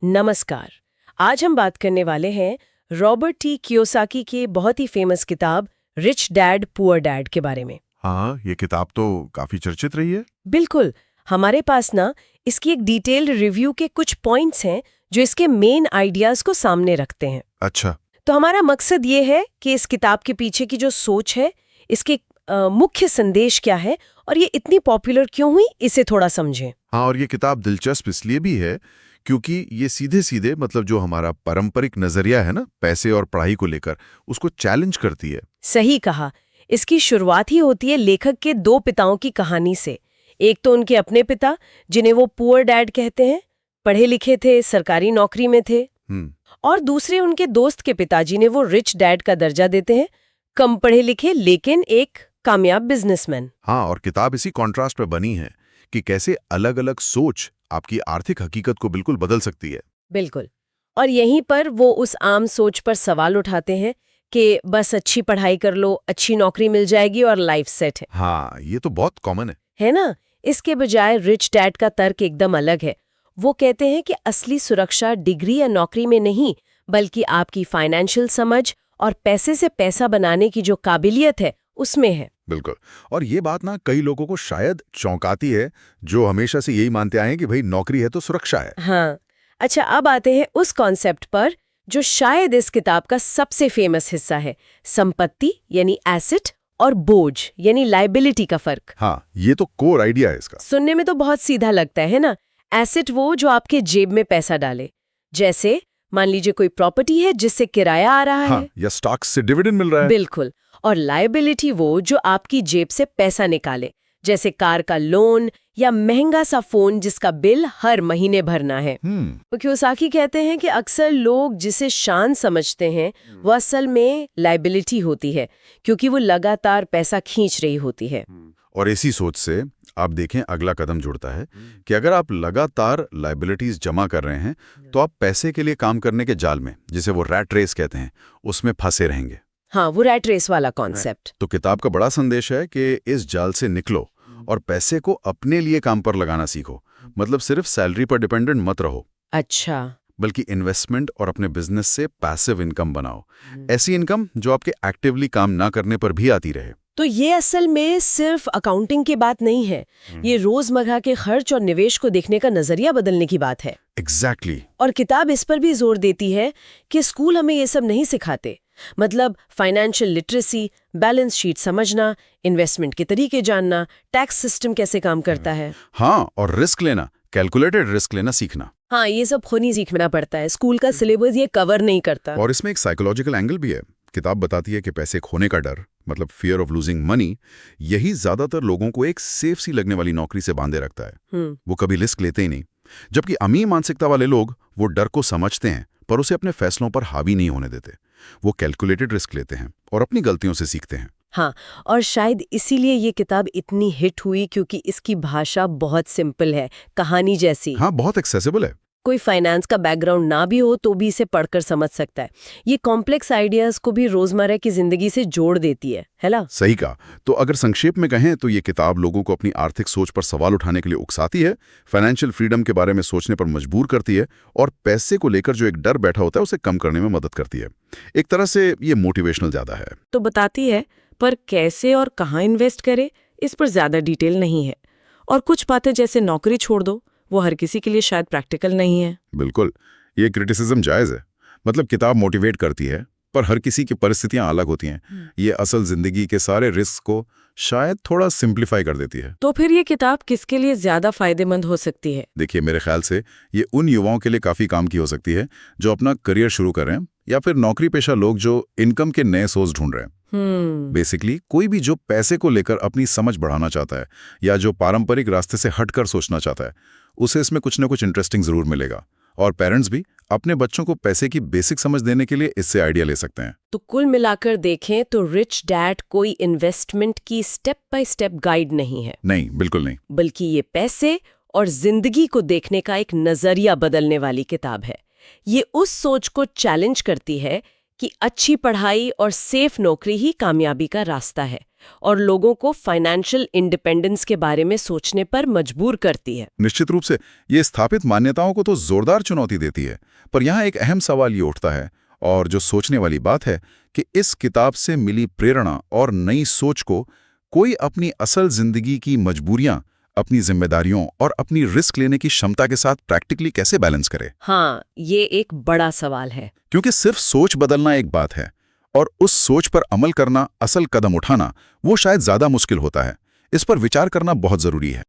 नमस्कार। आज हम बात करने वाले हैं रॉबर्ट टी कियोसाकी के बहुत ही फेमस किताब रिच डैड पुअर डैड के बारे में। हाँ, ये किताब तो काफी चर्चित रही है। बिल्कुल। हमारे पास ना इसकी एक डिटेल्ड रिव्यू के कुछ पॉइंट्स हैं जो इसके मेन आइडियाज को सामने रखते हैं। अच्छा। तो हमारा मकसद ये है कि इस किताब के पीछे की जो सोच है, इसके मुख्य संदेश क्या है और ये इतनी पॉपुलर क्यों हुई, इसे थोड़ा समझें। हाँ, और ये किताब दिलचस्प इसलिए भी है क्योंकि ये सीधे सीधे मतलब जो हमारा पारंपरिक नजरिया है ना पैसे और पढ़ाई को लेकर, उसको चैलेंज करती है। सही कहा। इसकी शुरुआत ही होती है लेखक के दो पिताओं की कहानी से। एक तो उनके अपने पिता, जिन्हें वो पुअर डैड कहते हैं, पढ़े लिखे थे, सरकारी नौकरी में थे। और दूसरे उनके दोस्त के पिता, जिन्हें वो रिच डैड का दर्जा देते हैं, कम पढ़े लिखे लेकिन एक कामयाब बिजनेसमैन। हाँ, और किताब इसी कॉन्ट्रास्ट पे बनी है कि कैसे अलग अलग सोच आपकी आर्थिक हकीकत को बिल्कुल बदल सकती है। बिल्कुल। और यहीं पर वो उस आम सोच पर सवाल उठाते हैं कि बस अच्छी पढ़ाई कर लो, अच्छी नौकरी मिल जाएगी और लाइफ सेट है। हाँ, ये तो बहुत कॉमन है ना? इसके बजाय रिच डैड का तर्क एकदम अलग है। वो कहते हैं कि असली सुरक्षा डिग्री या नौकरी में नहीं, बल्कि आपकी फाइनेंशियल समझ और पैसे से पैसा बनाने की जो काबिलियत है, उसमें है। बिल्कुल। और ये बात ना कई लोगों को शायद चौंकाती है, जो हमेशा से यही मानते आए हैं कि भाई नौकरी है तो सुरक्षा है। हाँ। अच्छा, अब आते हैं उस कॉन्सेप्ट पर जो शायद इस किताब का सबसे फेमस हिस्सा है, संपत्ति यानी एसेट और बोझ यानी लाइबिलिटी का फर्क। हाँ, ये तो कोर आइडिया है इसका। सुनने में तो बहुत सीधा लगता है ना? एसेट वो जो आपके जेब में पैसा डाले, जैसे मान लीजिए कोई प्रॉपर्टी है जिससे किराया आ रहा हाँ, है। या स्टॉक से डिविडेंड मिल रहा है। बिल्कुल। और लायबिलिटी वो जो आपकी जेब से पैसा निकाले, जैसे कार का लोन या महंगा सा फोन जिसका बिल हर महीने भरना है। तो कियोसाकी कहते हैं कि अक्सर लोग जिसे शान समझते हैं वो असल में लायबिलिटी होती है, क्योंकि वो लगातार पैसा खींच रही होती है। और इसी सोच से आप देखें अगला कदम जुड़ता है कि अगर आप लगातार लायबिलिटीज जमा कर रहे हैं तो आप पैसे के लिए काम करने के जाल में, जिसे वो रैट रेस कहते हैं, उसमें फंसे रहेंगे। हाँ, वो रैट रेस वाला कॉन्सेप्ट। तो किताब का बड़ा संदेश है कि इस जाल से निकलो और पैसे को अपने लिए काम पर लगाना सीखो। मतलब सिर्फ सैलरी पर डिपेंडेंट मत रहो। अच्छा। बल्कि इन्वेस्टमेंट और अपने बिजनेस से पैसिव इनकम बनाओ। ऐसी इनकम जो आपके एक्टिवली काम ना करने पर भी आती रहे। तो ये असल में सिर्फ अकाउंटिंग की बात नहीं है, ये रोजमर्रा के खर्च और निवेश को देखने का नजरिया बदलने की बात है। एग्जैक्टली। और किताब इस पर भी जोर देती है कि स्कूल हमें ये सब नहीं सिखाते। मतलब फाइनेंशियल लिटरेसी, बैलेंस शीट समझना, इन्वेस्टमेंट के तरीके जानना, टैक्स सिस्टम कैसे काम करता है। हाँ, और रिस्क लेना, कैलकुलेटेड रिस्क लेना सीखना। हाँ, ये सब खुद ही सीखना पड़ता है, स्कूल का सिलेबस ये कवर नहीं करता। और इसमें एक साइकोलॉजिकल एंगल भी है। किताब बताती है कि पैसे खोने का डर, मतलब फियर ऑफ लूजिंग मनी, यही ज्यादातर लोगों को एक सेफ सी लगने वाली नौकरी से बांधे रखता है। वो कभी रिस्क लेते ही नहीं। जबकि अमीर मानसिकता वाले लोग वो डर को समझते हैं पर उसे अपने फैसलों पर हावी नहीं होने देते। वो कैलकुलेटेड रिस्क लेते हैं और अपनी गलतियों से सीखते हैं। हाँ, और शायद इसीलिए ये किताब इतनी हिट हुई, क्योंकि इसकी भाषा बहुत सिंपल है, कहानी जैसी। हाँ, बहुत एक्सेसिबल है। कोई फाइनेंस का बैकग्राउंड ना भी हो तो भी इसे पढ़कर समझ सकता है। ये कॉम्प्लेक्स आइडियाज को भी रोजमर्रा की जिंदगी से जोड़ देती है ना? सही कहा। तो अगर संक्षेप में कहें तो ये किताब लोगों को अपनी आर्थिक सोच पर सवाल उठाने के लिए उकसाती है, फाइनेंशियल फ्रीडम के बारे में सोचने पर मजबूर करती है और पैसे को लेकर जो एक डर बैठा होता है उसे कम करने में मदद करती है। एक तरह से ये मोटिवेशनल ज्यादा है। तो बताती है, पर कैसे और कहाँ इन्वेस्ट करे इस पर ज्यादा डिटेल नहीं है। और कुछ बातें जैसे नौकरी छोड़ दो, वो हर किसी के लिए शायद प्रैक्टिकल नहीं है। बिल्कुल, ये क्रिटिसिज्म जायज है। मतलब किताब मोटिवेट करती है पर हर किसी की परिस्थितियां अलग होती हैं। ये असल जिंदगी के सारे रिस्क को शायद थोड़ा सिंप्लीफाई कर देती है। तो फिर ये किताब किसके लिए ज्यादा फायदेमंद हो सकती है? देखिए, मेरे ख्याल से ये उन युवाओं के लिए काफी काम की हो सकती है जो अपना करियर शुरू कर रहे हैं, या फिर नौकरी पेशा लोग जो इनकम के नए सोर्स ढूंढ रहे हैं। बेसिकली कोई भी जो पैसे को लेकर अपनी समझ बढ़ाना चाहता है या जो पारंपरिक रास्ते से हटकर सोचना चाहता है, उसे इसमें कुछ न कुछ इंटरेस्टिंग जरूर मिलेगा। और पेरेंट्स भी अपने बच्चों को पैसे की बेसिक समझ देने के लिए इससे आइडिया ले सकते हैं। तो कुल मिलाकर देखें तो रिच डैड कोई इन्वेस्टमेंट की स्टेप बाय स्टेप गाइड नहीं है। नहीं, बिल्कुल नहीं। बल्कि ये पैसे और जिंदगी को देखने का एक नजरिया बदलने वाली किताब है। ये उस सोच को चैलेंज करती है कि अच्छी पढ़ाई और सेफ नौकरी ही कामयाबी का रास्ता है और लोगों को फाइनेंशियल इंडिपेंडेंस के बारे में सोचने पर मजबूर करती है। निश्चित रूप से ये स्थापित मान्यताओं को तो जोरदार चुनौती देती है, पर यहाँ एक अहम सवाल ये उठता है और जो सोचने वाली बात है कि इस किताब से मिली प्रेरणा और नई सोच को कोई अपनी असल जिंदगी की मजबूरियां, अपनी जिम्मेदारियों और अपनी रिस्क लेने की क्षमता के साथ प्रैक्टिकली कैसे बैलेंस करे। हाँ, ये एक बड़ा सवाल है। क्योंकि सिर्फ सोच बदलना एक बात है और उस सोच पर अमल करना, असल कदम उठाना, वो शायद ज्यादा मुश्किल होता है। इस पर विचार करना बहुत जरूरी है।